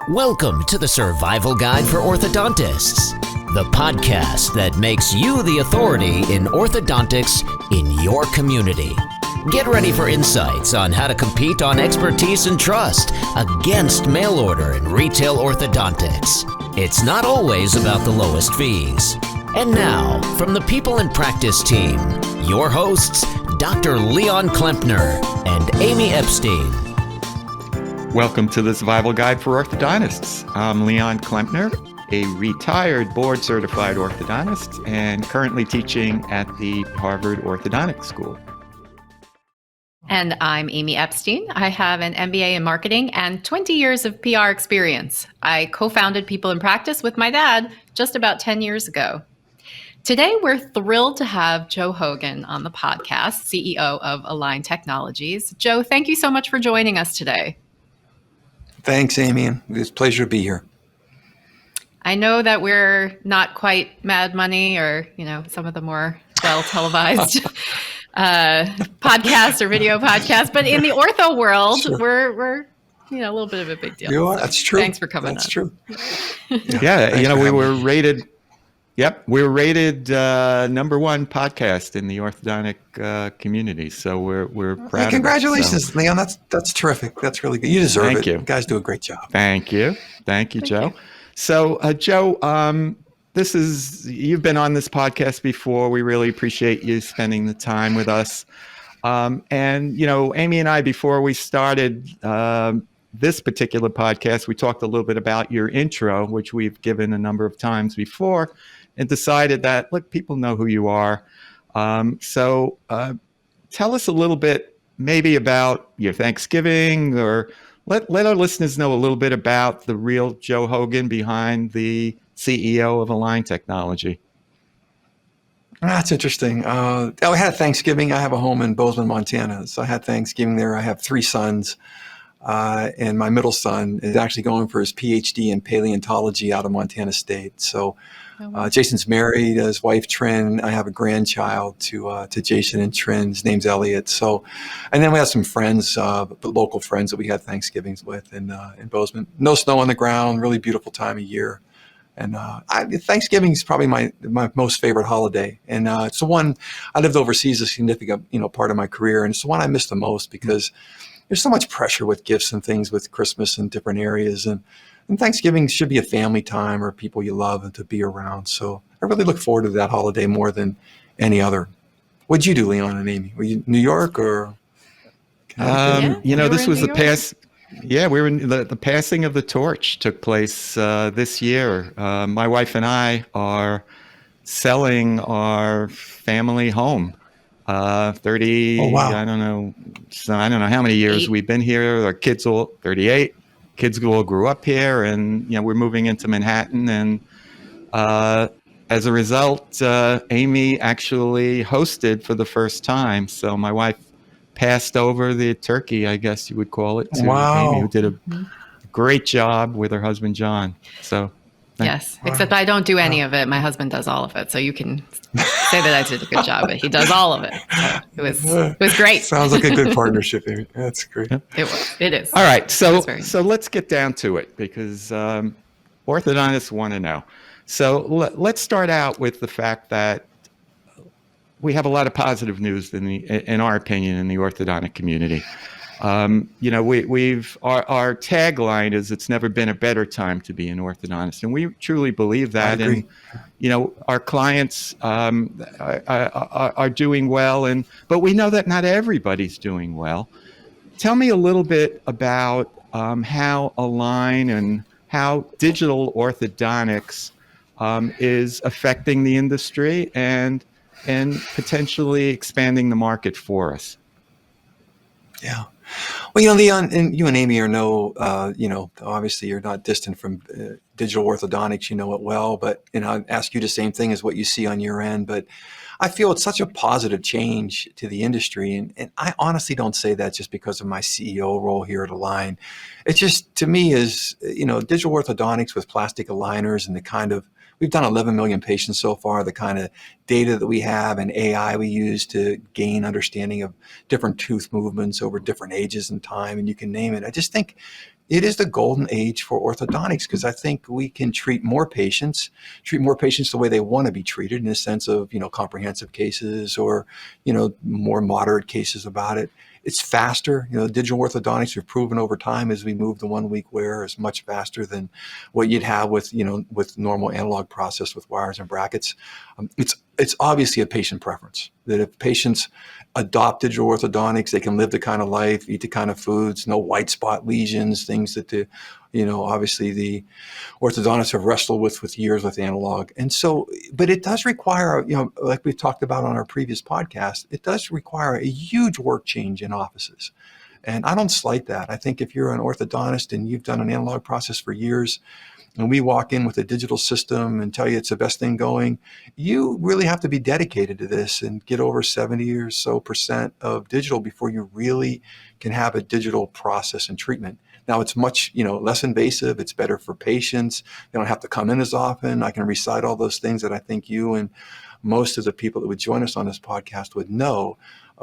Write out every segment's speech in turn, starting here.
Welcome to the Survival Guide for Orthodontists, the podcast that makes you the authority in orthodontics in your community. Get ready for insights on how to compete on expertise and trust against mail order and retail orthodontics. It's not always about the lowest fees. And now, from the People in Practice team, your hosts, Dr. Leon Klempner and Amy Epstein. Welcome to the Survival Guide for Orthodontists. I'm Leon Klempner, a retired board-certified orthodontist and currently teaching at the Harvard Orthodontic School. And I'm Amy Epstein. I have an MBA in marketing and 20 years of PR experience. I co-founded People in Practice with my dad just about 10 years ago. Today, we're thrilled to have Joe Hogan on the podcast, CEO of Align Technologies. Joe, thank you so much for joining us today. Thanks, Amy. It's a pleasure to be here. I know that we're not quite Mad Money or, some of the more well-televised podcasts or video podcasts, but in the ortho world, sure. we're a little bit of a big deal. You are, that's true. Thanks for coming on. That's true. Yeah, we were rated. Yep, we were rated number one podcast in the orthodontic community, so we're proud. Hey, congratulations, of it, Leon. That's terrific. That's really good. You deserve it. Thank you. You guys do a great job. Thank you, Joe. So, Joe, you've been on this podcast before. We really appreciate you spending the time with us. And Amy and I, before we started this particular podcast, we talked a little bit about your intro, which we've given a number of times before, and decided that, look, people know who you are. So tell us a little bit maybe about your Thanksgiving, or let our listeners know a little bit about the real Joe Hogan behind the CEO of Align Technology. That's interesting. I had a Thanksgiving. I have a home in Bozeman, Montana. So I had Thanksgiving there. I have three sons. And my middle son is actually going for his PhD in paleontology out of Montana State. So Jason's married, his wife Trin. I have a grandchild to Jason and Trin. His name's Elliot. So, and then we have some friends, local friends that we had Thanksgivings with in Bozeman. No snow on the ground, really beautiful time of year. And Thanksgiving is probably my most favorite holiday. And it's the one, I lived overseas a significant part of my career, and it's the one I miss the most because there's so much pressure with gifts and things with Christmas in different areas. And Thanksgiving should be a family time or people you love and to be around. So I really look forward to that holiday more than any other. What'd you do, Leon and Amy? Were you New York or? This was the past. Yeah, we were in the passing of the torch took place this year. My wife and I are selling our family home. 30, oh, wow. I don't know how many years we've been here. Our kids all 38. Kids all grew up here, and we're moving into Manhattan. And as a result, Amy actually hosted for the first time. So my wife passed over the turkey, I guess you would call it, to Amy, who did a great job with her husband John. So. Yes, except I don't do any of it. My husband does all of it. So you can say that I did a good job, but he does all of it. So it was great. Sounds like a good partnership, Amy. That's great. It is. All right. So let's get down to it because orthodontists want to know. So let's start out with the fact that we have a lot of positive news in our opinion, in the orthodontic community. Our tagline is "It's never been a better time to be an orthodontist," and we truly believe that. And our clients are doing well, but we know that not everybody's doing well. Tell me a little bit about how Align and how digital orthodontics is affecting the industry and potentially expanding the market for us. Yeah. Well, Leon, and you and Amy obviously you're not distant from digital orthodontics. You know it well, but I'd ask you the same thing as what you see on your end. But I feel it's such a positive change to the industry. And I honestly don't say that just because of my CEO role here at Align. It just, to me, is, digital orthodontics with plastic aligners and the kind of we've done 11 million patients so far. The kind of data that we have and AI we use to gain understanding of different tooth movements over different ages and time, and you can name it. I just think it is the golden age for orthodontics, because I think we can treat more patients the way they want to be treated, in the sense of, comprehensive cases or, more moderate cases about it. It's faster. Digital orthodontics, we've proven over time, as we move to 1 week wear, is much faster than what you'd have with, with normal analog process with wires and brackets. It's obviously a patient preference that if patients adopt digital orthodontics, they can live the kind of life, eat the kind of foods, no white spot lesions, things that obviously the orthodontists have wrestled with years with analog. And so, but it does require, like we've talked about on our previous podcast, it does require a huge work change in offices. And I don't slight that. I think if you're an orthodontist and you've done an analog process for years, and we walk in with a digital system and tell you it's the best thing going, you really have to be dedicated to this and get over 70 or so % of digital before you really can have a digital process and treatment. Now, it's much, less invasive. It's better for patients. They don't have to come in as often. I can recite all those things that I think you and most of the people that would join us on this podcast would know.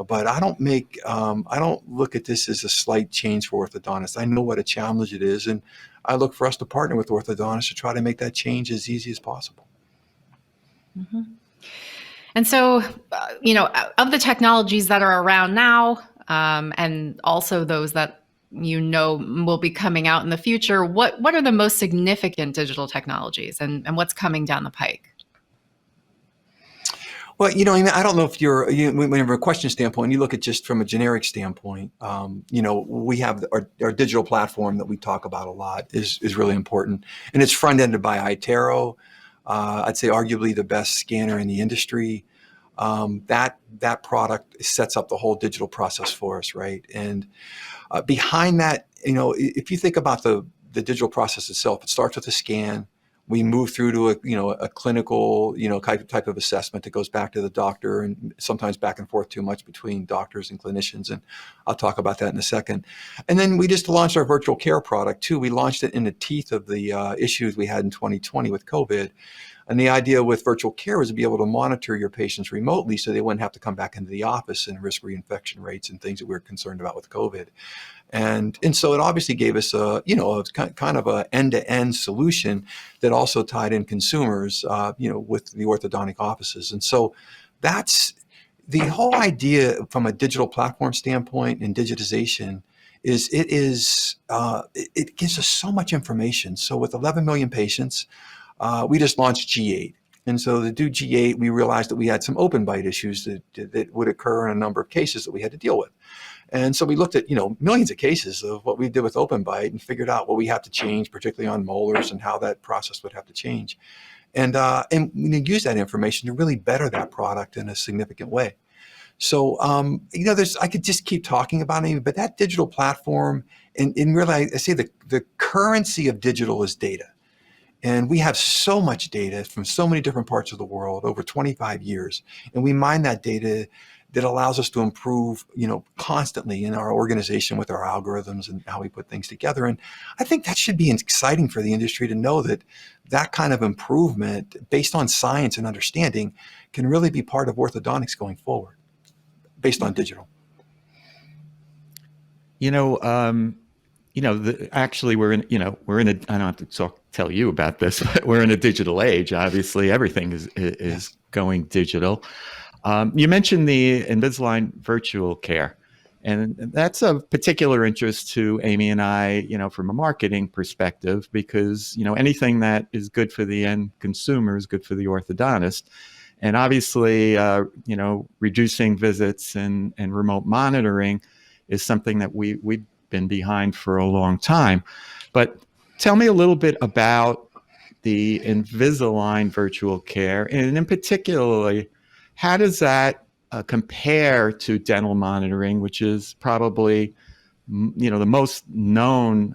But I don't look at this as a slight change for orthodontists. I know what a challenge it is, and I look for us to partner with orthodontists to try to make that change as easy as possible. Mm-hmm. And so, of the technologies that are around now, and also those that will be coming out in the future, what are the most significant digital technologies, and what's coming down the pike? Well, I don't know if from a question standpoint, you look at just from a generic standpoint, we have our digital platform that we talk about a lot is really important. And it's front-ended by iTero. I'd say arguably the best scanner in the industry. That product sets up the whole digital process for us, right? And behind that, if you think about the digital process itself, it starts with a scan. We move through to a clinical, type of assessment that goes back to the doctor, and sometimes back and forth too much between doctors and clinicians. And I'll talk about that in a second. And then we just launched our virtual care product too. We launched it in the teeth of the issues we had in 2020 with COVID. And the idea with virtual care was to be able to monitor your patients remotely so they wouldn't have to come back into the office and risk reinfection rates and things that we were concerned about with COVID. And so it obviously gave us a kind of a end-to-end solution that also tied in consumers, with the orthodontic offices. And so that's the whole idea from a digital platform standpoint and digitization it gives us so much information. So with 11 million patients, we just launched G8. And so to do G8, we realized that we had some open bite issues that would occur in a number of cases that we had to deal with. And so we looked at, millions of cases of what we did with open bite and figured out what we have to change, particularly on molars, and how that process would have to change. And we use that information to really better that product in a significant way. So, I could just keep talking about it, but that digital platform, and really, I say the currency of digital is data. And we have so much data from so many different parts of the world over 25 years. And we mine that data that allows us to improve, constantly in our organization with our algorithms and how we put things together. And I think that should be exciting for the industry to know that kind of improvement based on science and understanding can really be part of orthodontics going forward, based on digital. Actually we're in I don't have to tell you about this, but we're in a digital age. Obviously, everything is going digital. You mentioned the Invisalign virtual care, and that's of particular interest to Amy and I, from a marketing perspective, because, anything that is good for the end consumer is good for the orthodontist. And obviously, reducing visits and remote monitoring is something that we've been behind for a long time. But tell me a little bit about the Invisalign virtual care, and in particular, how does that compare to dental monitoring, which is probably, the most known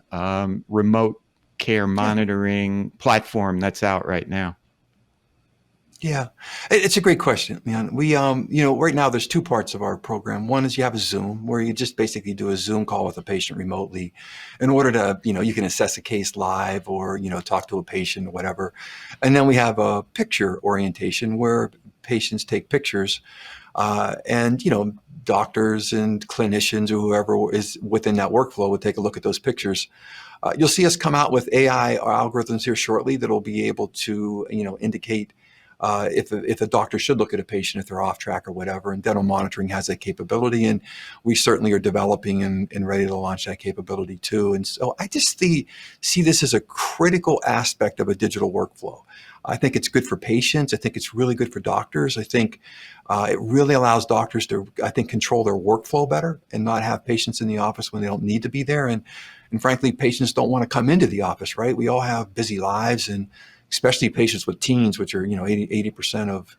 remote care monitoring platform that's out right now? Yeah, it's a great question, man. We, right now there's two parts of our program. One is you have a Zoom where you just basically do a Zoom call with a patient remotely in order to, you can assess a case live or, talk to a patient or whatever. And then we have a picture orientation where patients take pictures, and, doctors and clinicians or whoever is within that workflow would take a look at those pictures. You'll see us come out with AI algorithms here shortly that'll be able to, indicate if a doctor should look at a patient if they're off track or whatever, and dental monitoring has that capability, and we certainly are developing and ready to launch that capability too. And so I just see this as a critical aspect of a digital workflow. I think it's good for patients. I think it's really good for doctors. I think it really allows doctors to, control their workflow better and not have patients in the office when they don't need to be there. And frankly, patients don't want to come into the office, right? We all have busy lives, and especially patients with teens, which are, 80% of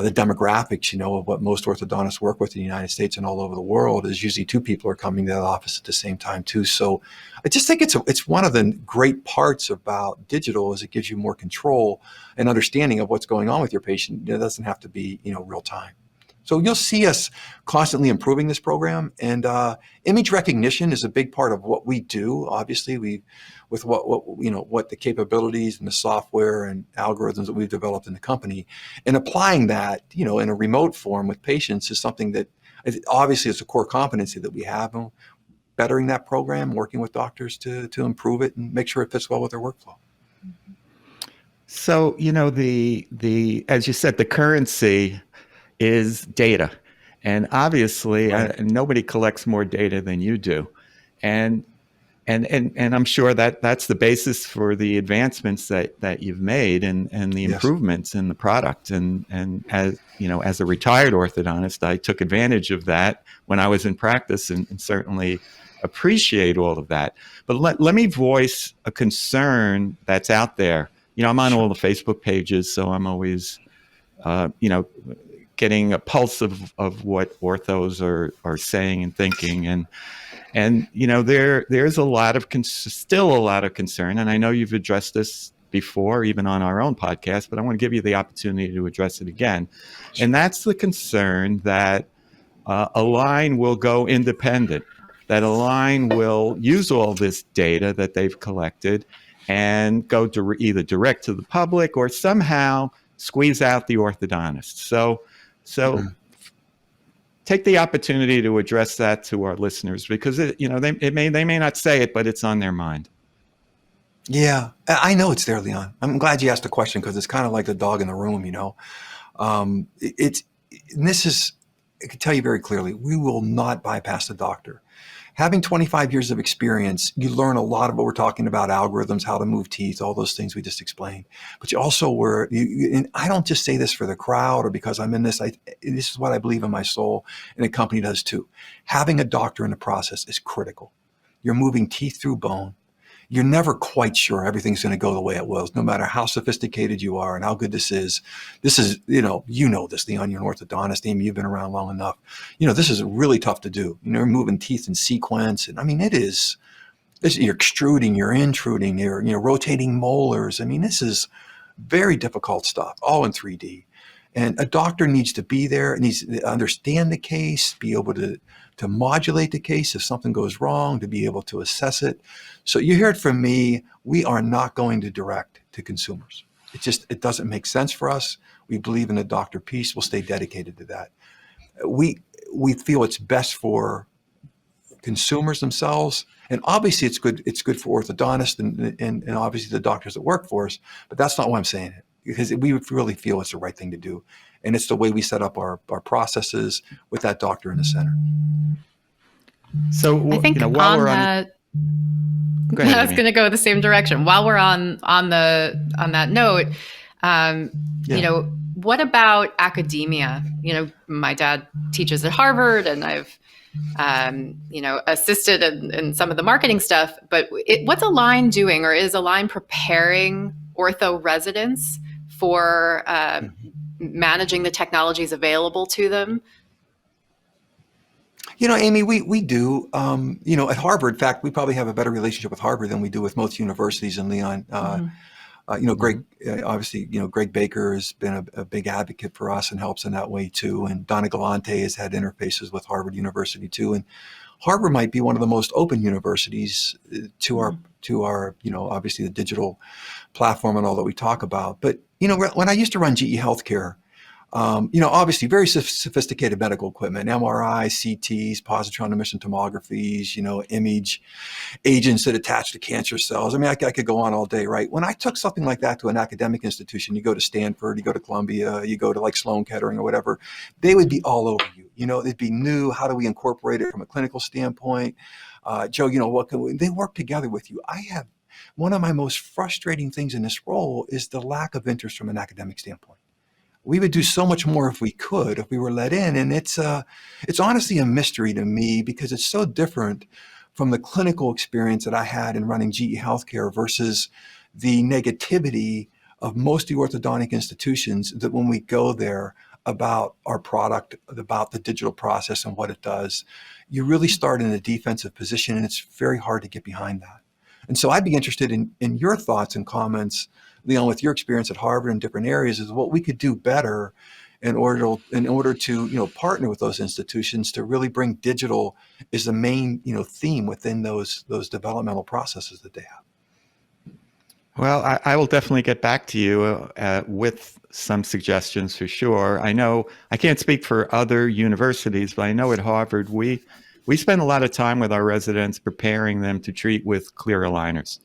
the demographics, of what most orthodontists work with in the United States and all over the world, is usually two people are coming to the office at the same time too. So I just think it's one of the great parts about digital is it gives you more control and understanding of what's going on with your patient. It doesn't have to be, real time. So you'll see us constantly improving this program, and image recognition is a big part of what we do. Obviously, with what the capabilities and the software and algorithms that we've developed in the company, and applying that, in a remote form with patients is something that obviously is a core competency that we have. And bettering that program, working with doctors to improve it and make sure it fits well with their workflow. So, the as you said, the currency is data, and obviously Right. nobody collects more data than you do, and I'm sure that that's the basis for the advancements that you've made and the Yes. improvements in the product. And as as a retired orthodontist, I took advantage of that when I was in practice, and certainly appreciate all of that. But let me voice a concern that's out there. I'm on all the Facebook pages, so I'm always getting a pulse of what orthos are saying and thinking, and there's a lot of still a lot of concern, and I know you've addressed this before, even on our own podcast, but I want to give you the opportunity to address it again, and that's the concern that Align will go independent, that Align will use all this data that they've collected and go either direct to the public or somehow squeeze out the orthodontist. So take the opportunity to address that to our listeners, because they may not say it, but it's on their mind. Yeah, I know it's there, Leon. I'm glad you asked the question because it's kind of like the dog in the room, and this is, I can tell you very clearly, we will not bypass the doctor. Having 25 years of experience, you learn a lot of what we're talking about, algorithms, how to move teeth, all those things we just explained. But you also and I don't just say this for the crowd or because I'm in this. This is what I believe in my soul, and the company does too. Having a doctor in the process is critical. You're moving teeth through bone. You're never quite sure everything's going to go the way it was, no matter how sophisticated you are and how good this is. This is, this, Leon, you're an orthodontist. Amy, you've been around long enough. This is really tough to do. You're moving teeth in sequence. And you're extruding, you're intruding, you're rotating molars. This is very difficult stuff, all in 3D. And a doctor needs to be there, needs to understand the case, be able to modulate the case if something goes wrong, to be able to assess it. So you hear it from me, we are not going to direct to consumers. It doesn't make sense for us. We believe in the doctor piece. We'll stay dedicated to that. We feel it's best for consumers themselves. And obviously it's good for orthodontists and obviously the doctors that work for us, but that's not why I'm saying it, because we really feel it's the right thing to do. And it's the way we set up our processes with that doctor in the center. So I think while we're that, go ahead, I was going to go the same direction. While we're on that note, what about academia? My dad teaches at Harvard, and I've assisted in some of the marketing stuff. But what's Align doing, or is Align preparing ortho residents for managing the technologies available to them? Amy, we do. At Harvard, in fact, we probably have a better relationship with Harvard than we do with most universities in Leon. Obviously, Greg Baker has been a big advocate for us and helps in that way too. And Donna Galante has had interfaces with Harvard University too. And Harvard might be one of the most open universities to our, obviously the digital platform and all that we talk about. But, when I used to run GE Healthcare, obviously very sophisticated medical equipment, MRI, CTs, positron emission tomographies, image agents that attach to cancer cells. I mean, I could go on all day, right? When I took something like that to an academic institution, you go to Stanford, you go to Columbia, you go to like Sloan Kettering or whatever, they would be all over you. It'd be new. How do we incorporate it from a clinical standpoint? Joe, they work together with you. One of my most frustrating things in this role is the lack of interest from an academic standpoint. We would do so much more if we were let in. And it's honestly a mystery to me because it's so different from the clinical experience that I had in running GE Healthcare versus the negativity of most of the orthodontic institutions that when we go there about our product, about the digital process and what it does, you really start in a defensive position and it's very hard to get behind that. And so I'd be interested in your thoughts and comments, Leon, with your experience at Harvard in different areas, is what we could do better in order to partner with those institutions to really bring digital as the main theme within those developmental processes that they have. Well, I will definitely get back to you with some suggestions for sure. I know I can't speak for other universities, but I know at Harvard we spend a lot of time with our residents preparing them to treat with clear aligners.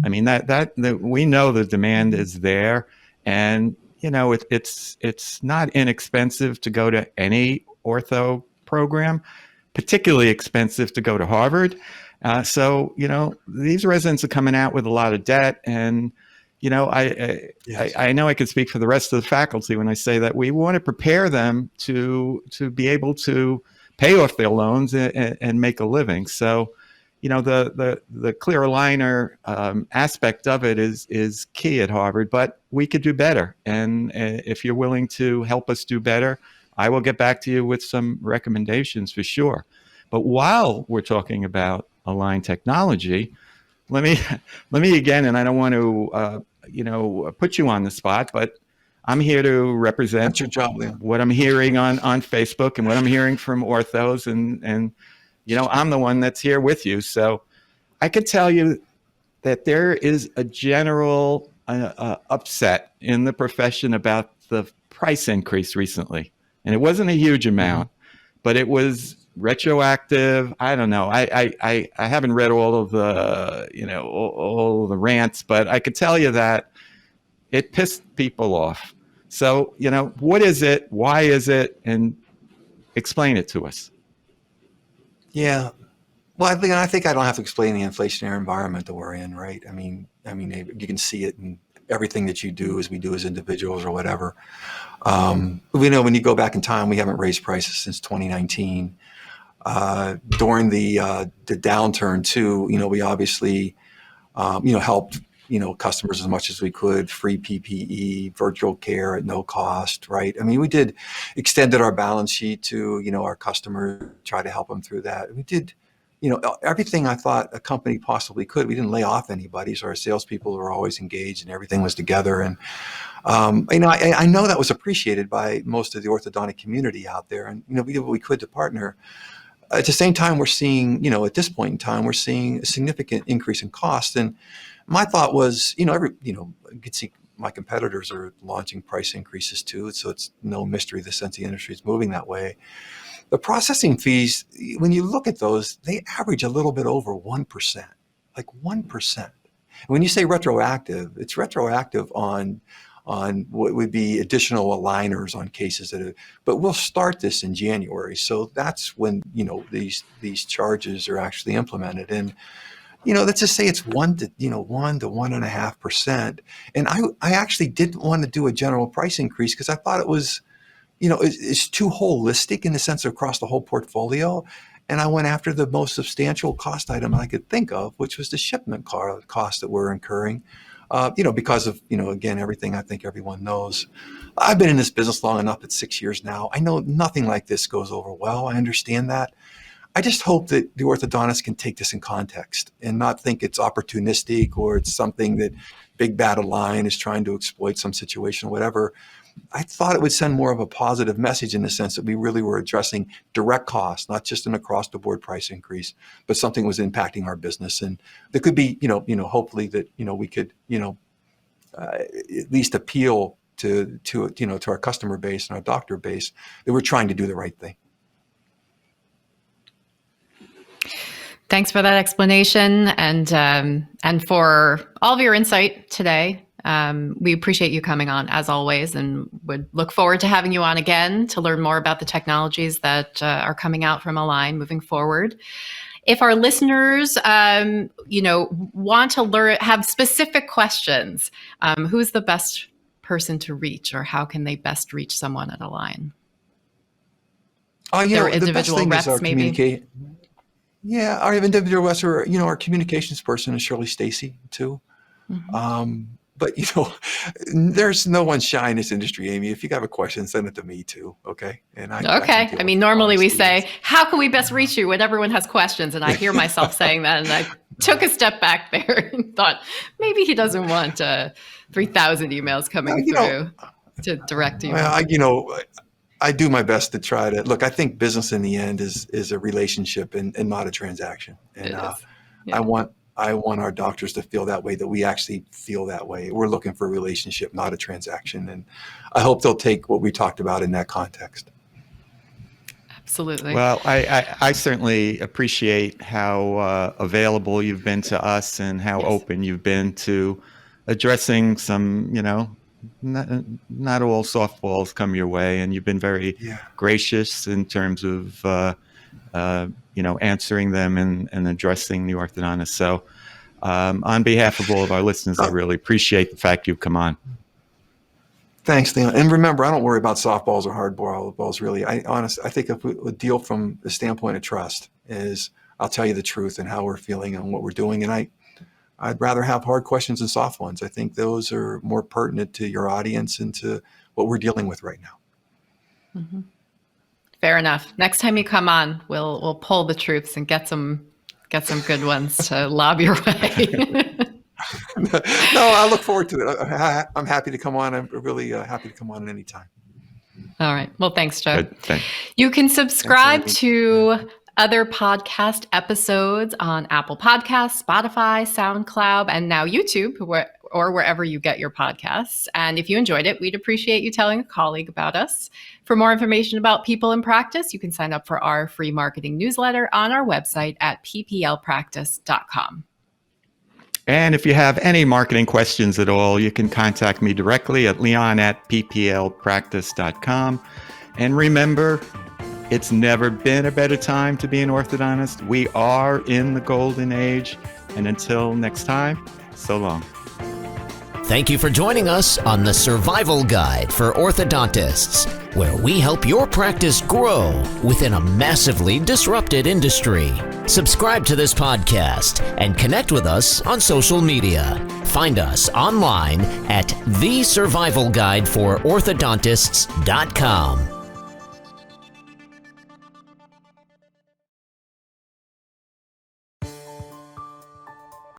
I mean, that we know the demand is there, and it's not inexpensive to go to any ortho program, particularly expensive to go to Harvard. So these residents are coming out with a lot of debt, and I know I can speak for the rest of the faculty when I say that we want to prepare them to be able to pay off their loans and make a living. So, the clear aligner aspect of it is key at Harvard, but we could do better. And if you're willing to help us do better, I will get back to you with some recommendations for sure. But while we're talking about Align technology, let me again, and I don't want to put you on the spot, but I'm here to represent That's your job, Leon. What I'm hearing on Facebook and what I'm hearing from orthos, and I'm the one that's here with you. So I could tell you that there is a general upset in the profession about the price increase recently. And it wasn't a huge amount, but it was retroactive. I don't know. I haven't read all of the, all the rants, but I could tell you that it pissed people off. So, what is it? Why is it? And explain it to us. Yeah. Well, I think I don't have to explain the inflationary environment that we're in, right? I mean, you can see it in everything that you do, as we do as individuals or whatever. We know when you go back in time, we haven't raised prices since 2019. During the downturn too, we obviously, helped, customers as much as we could, free PPE, virtual care at no cost, right? I mean, we did extended our balance sheet to, our customers, try to help them through that. We did, everything I thought a company possibly could. We didn't lay off anybody, so our salespeople were always engaged and everything was together. And, I know that was appreciated by most of the orthodontic community out there. And, we did what we could to partner. At the same time, we're seeing, at this point in time, we're seeing a significant increase in cost. And my thought was, you could see my competitors are launching price increases too. So it's no mystery the sense the industry is moving that way. The processing fees, when you look at those, they average a little bit over 1%, like 1%. When you say retroactive, it's retroactive on what would be additional aligners on cases but we'll start this in January. So that's when, these charges are actually implemented. And, let's just say it's 1 to 1.5%. And I actually didn't want to do a general price increase because I thought it was, it's too holistic in the sense of across the whole portfolio. And I went after the most substantial cost item I could think of, which was the shipment cost that we're incurring. Because of, again, everything I think everyone knows. I've been in this business long enough, it's 6 years now. I know nothing like this goes over well. I understand that. I just hope that the orthodontist can take this in context and not think it's opportunistic or it's something that Big Bad Align is trying to exploit some situation or whatever. I thought it would send more of a positive message in the sense that we really were addressing direct costs, not just an across-the-board price increase, but something was impacting our business. And there could be, hopefully that, we could, at least appeal to our customer base and our doctor base that we're trying to do the right thing. Thanks for that explanation and for all of your insight today. We appreciate you coming on as always, and would look forward to having you on again to learn more about the technologies that are coming out from Align moving forward. If our listeners, want to have specific questions, who's the best person to reach, or how can they best reach someone at Align? Their individual reps, maybe. Yeah, our individual reps are, our communications person is Shirley Stacy too. Mm-hmm. But there's no one shy in this industry, Amy. If you have a question, send it to me too. Okay. And I mean, normally we say, how can we best reach you when everyone has questions? And I hear myself saying that, and I took a step back there and thought maybe he doesn't want 3,000 emails coming through to direct you. Well, I do my best to try to look. I think business in the end is a relationship and not a transaction. And I want our doctors to feel that way, that we actually feel that way. We're looking for a relationship, not a transaction. And I hope they'll take what we talked about in that context. Absolutely. Well, I certainly appreciate how available you've been to us and how open you've been to addressing some, not all softballs come your way. And you've been very gracious in terms of answering them and addressing the orthodontist. So on behalf of all of our listeners, I really appreciate the fact you've come on. Thanks, Leon. And remember, I don't worry about softballs or hard balls, really. I think if we deal from the standpoint of trust is I'll tell you the truth and how we're feeling and what we're doing. And I'd rather have hard questions than soft ones. I think those are more pertinent to your audience and to what we're dealing with right now. Mm-hmm. Fair enough. Next time you come on, we'll pull the troops and get some good ones to lob your way. No, I look forward to it. I'm happy to come on. I'm really happy to come on at any time. All right. Well, thanks, Joe. Good. Thanks. You can subscribe to other podcast episodes on Apple Podcasts, Spotify, SoundCloud, and now YouTube, or wherever you get your podcasts. And if you enjoyed it, we'd appreciate you telling a colleague about us. For more information about People in Practice, you can sign up for our free marketing newsletter on our website at pplpractice.com. And if you have any marketing questions at all, you can contact me directly at leon@pplpractice.com. And remember, it's never been a better time to be an orthodontist. We are in the golden age. And until next time, so long. Thank you for joining us on the Survival Guide for Orthodontists, where we help your practice grow within a massively disrupted industry. Subscribe to this podcast and connect with us on social media. Find us online at thesurvivalguidefororthodontists.com.